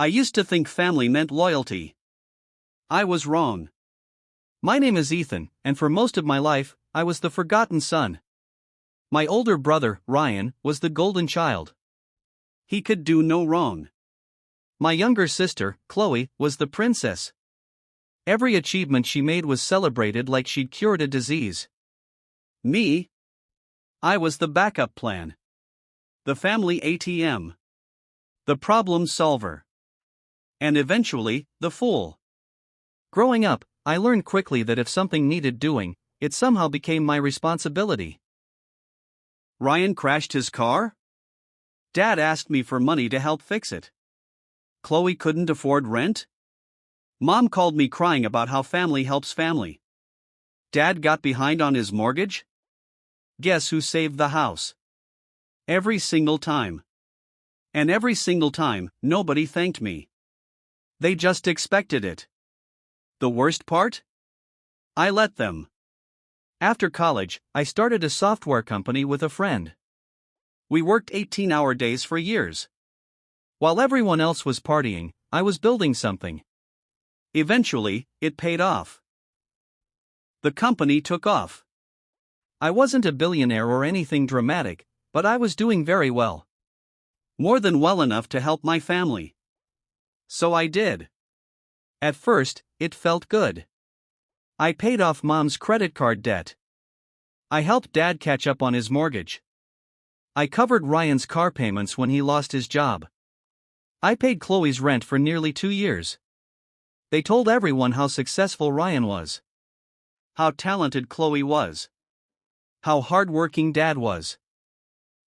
I used to think family meant loyalty. I was wrong. My name is Ethan, and for most of my life, I was the forgotten son. My older brother, Ryan, was the golden child. He could do no wrong. My younger sister, Chloe, was the princess. Every achievement she made was celebrated like she'd cured a disease. Me? I was the backup plan. The family ATM. The problem solver. And eventually, the fool. Growing up, I learned quickly that if something needed doing, it somehow became my responsibility. Ryan crashed his car? Dad asked me for money to help fix it. Chloe couldn't afford rent? Mom called me crying about how family helps family. Dad got behind on his mortgage? Guess who saved the house? Every single time. And every single time, nobody thanked me. They just expected it. The worst part? I let them. After college, I started a software company with a friend. We worked 18-hour days for years. While everyone else was partying, I was building something. Eventually, it paid off. The company took off. I wasn't a billionaire or anything dramatic, but I was doing very well. More than well enough to help my family. So I did. At first, it felt good. I paid off Mom's credit card debt. I helped Dad catch up on his mortgage. I covered Ryan's car payments when he lost his job. I paid Chloe's rent for nearly 2 years. They told everyone how successful Ryan was. How talented Chloe was. How hardworking Dad was.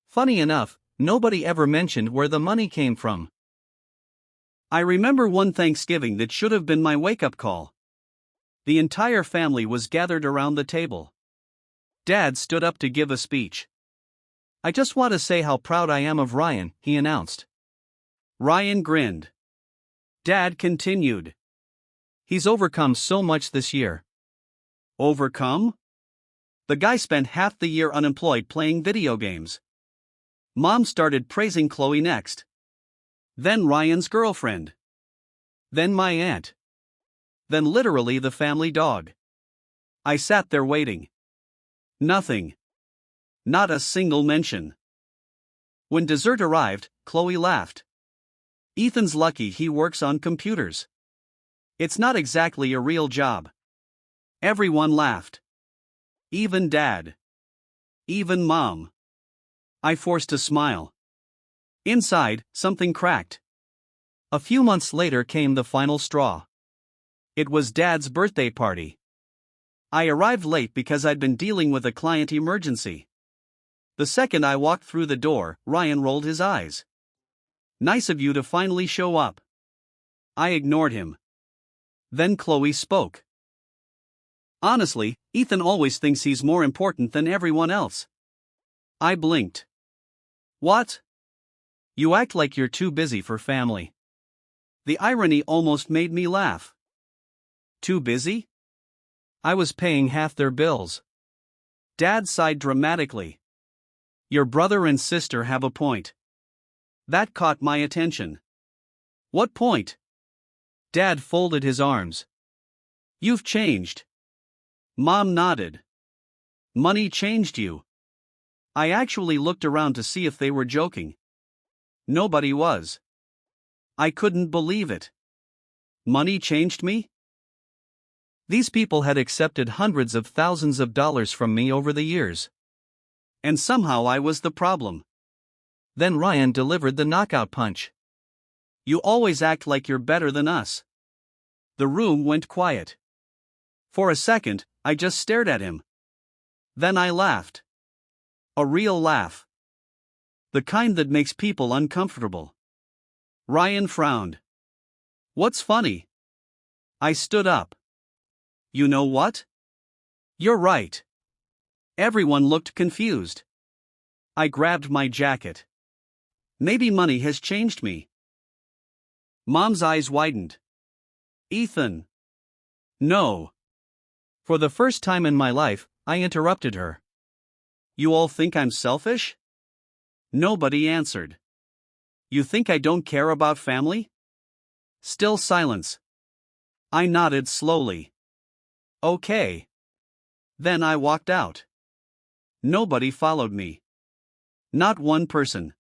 Funny enough, nobody ever mentioned where the money came from. I remember one Thanksgiving that should have been my wake-up call. The entire family was gathered around the table. Dad stood up to give a speech. "I just want to say how proud I am of Ryan," he announced. Ryan grinned. Dad continued. "He's overcome so much this year." Overcome? The guy spent half the year unemployed playing video games. Mom started praising Chloe next. Then Ryan's girlfriend. Then my aunt. Then literally the family dog. I sat there waiting. Nothing. Not a single mention. When dessert arrived, Chloe laughed. "Ethan's lucky he works on computers. It's not exactly a real job." Everyone laughed. Even Dad. Even Mom. I forced a smile. Inside, something cracked. A few months later came the final straw. It was Dad's birthday party. I arrived late because I'd been dealing with a client emergency. The second I walked through the door, Ryan rolled his eyes. "Nice of you to finally show up." I ignored him. Then Chloe spoke. "Honestly, Ethan always thinks he's more important than everyone else." I blinked. "What?" "You act like you're too busy for family." The irony almost made me laugh. Too busy? I was paying half their bills. Dad sighed dramatically. Your brother and sister have a point. That caught my attention. What point? Dad folded his arms. You've changed. Mom nodded. Money changed you. I actually looked around to see if they were joking. Nobody was. I couldn't believe it. Money changed me? These people had accepted hundreds of thousands of dollars from me over the years. And somehow I was the problem. Then Ryan delivered the knockout punch. You always act like you're better than us. The room went quiet. For a second, I just stared at him. Then I laughed. A real laugh. The kind that makes people uncomfortable. Ryan frowned. What's funny? I stood up. You know what? You're right. Everyone looked confused. I grabbed my jacket. Maybe money has changed me. Mom's eyes widened. Ethan. No. For the first time in my life, I interrupted her. You all think I'm selfish? Nobody answered. You think I don't care about family? Still silence. I nodded slowly. Okay. Then I walked out. Nobody followed me. Not one person.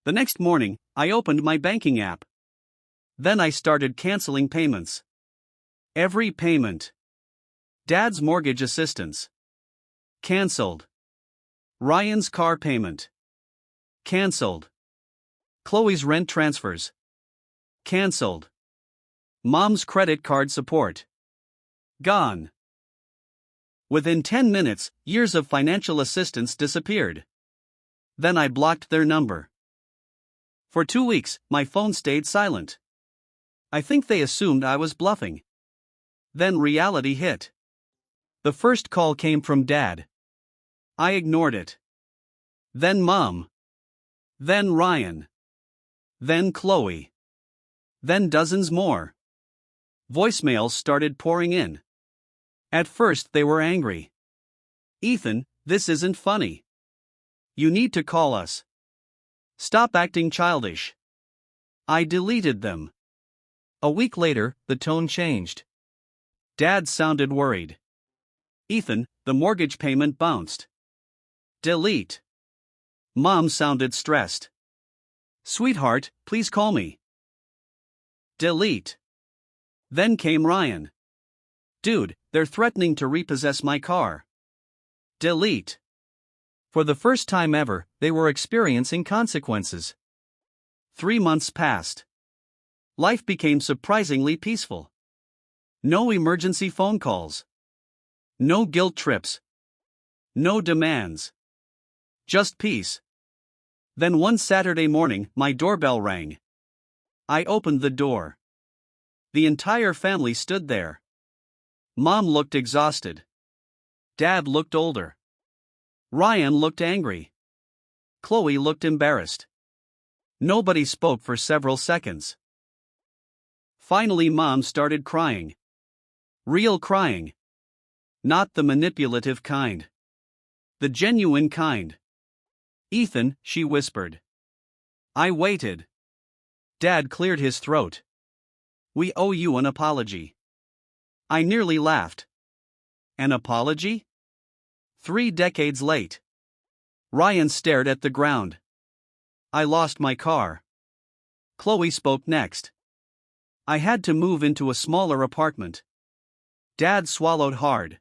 The next morning, I opened my banking app. Then I started canceling payments. Every payment. Dad's mortgage assistance. Cancelled. Ryan's car payment. Cancelled. Chloe's rent transfers. Cancelled. Mom's credit card support. Gone. Within 10 minutes, years of financial assistance disappeared. Then I blocked their number. For 2 weeks, my phone stayed silent. I think they assumed I was bluffing. Then reality hit. The first call came from Dad. I ignored it. Then Mom. Then Ryan. Then Chloe. Then dozens more. Voicemails started pouring in. At first they were angry. Ethan, this isn't funny. You need to call us. Stop acting childish. I deleted them. A week later, the tone changed. Dad sounded worried. Ethan, the mortgage payment bounced. Delete. Mom sounded stressed. Sweetheart, please call me. Delete. Then came Ryan. Dude, they're threatening to repossess my car. Delete. For the first time ever, they were experiencing consequences. 3 months passed. Life became surprisingly peaceful. No emergency phone calls. No guilt trips. No demands. Just peace. Then one Saturday morning, my doorbell rang. I opened the door. The entire family stood there. Mom looked exhausted. Dad looked older. Ryan looked angry. Chloe looked embarrassed. Nobody spoke for several seconds. Finally, Mom started crying. Real crying. Not the manipulative kind. The genuine kind. Ethan, she whispered. I waited. Dad cleared his throat. We owe you an apology. I nearly laughed. An apology? 3 decades late. Ryan stared at the ground. I lost my car. Chloe spoke next. I had to move into a smaller apartment. Dad swallowed hard.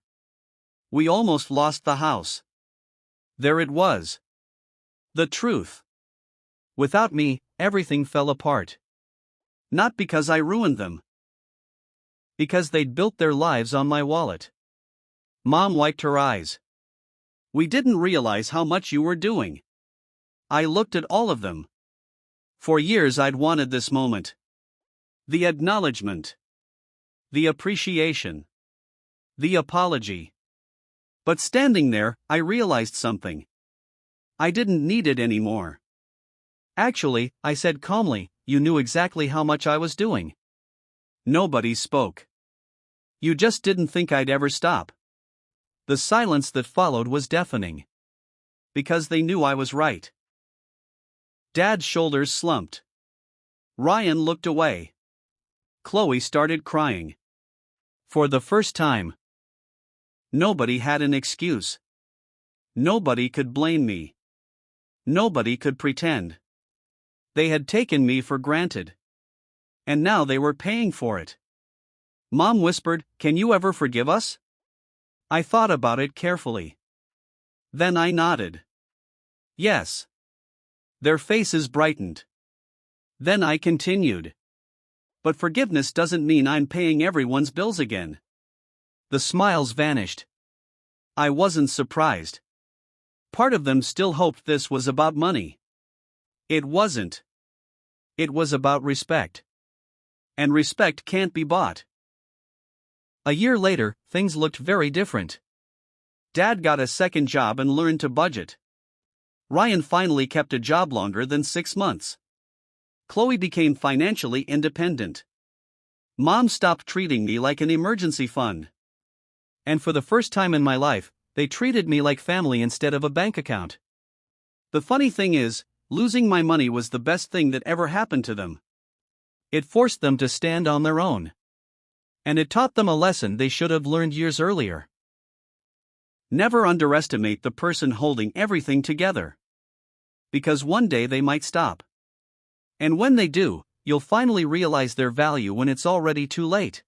We almost lost the house. There it was. The truth. Without me, everything fell apart. Not because I ruined them. Because they'd built their lives on my wallet. Mom wiped her eyes. We didn't realize how much you were doing. I looked at all of them. For years I'd wanted this moment. The acknowledgement. The appreciation. The apology. But standing there, I realized something. I didn't need it anymore. Actually, I said calmly, you knew exactly how much I was doing. Nobody spoke. You just didn't think I'd ever stop. The silence that followed was deafening. Because they knew I was right. Dad's shoulders slumped. Ryan looked away. Chloe started crying. For the first time. Nobody had an excuse. Nobody could blame me. Nobody could pretend. They had taken me for granted. And now they were paying for it. Mom whispered, "Can you ever forgive us?" I thought about it carefully. Then I nodded. Yes. Their faces brightened. Then I continued. But forgiveness doesn't mean I'm paying everyone's bills again. The smiles vanished. I wasn't surprised. Part of them still hoped this was about money. It wasn't. It was about respect. And respect can't be bought. A year later, things looked very different. Dad got a second job and learned to budget. Ryan finally kept a job longer than 6 months. Chloe became financially independent. Mom stopped treating me like an emergency fund. And for the first time in my life, they treated me like family instead of a bank account. The funny thing is, losing my money was the best thing that ever happened to them. It forced them to stand on their own. And it taught them a lesson they should have learned years earlier. Never underestimate the person holding everything together. Because one day they might stop. And when they do, you'll finally realize their value when it's already too late.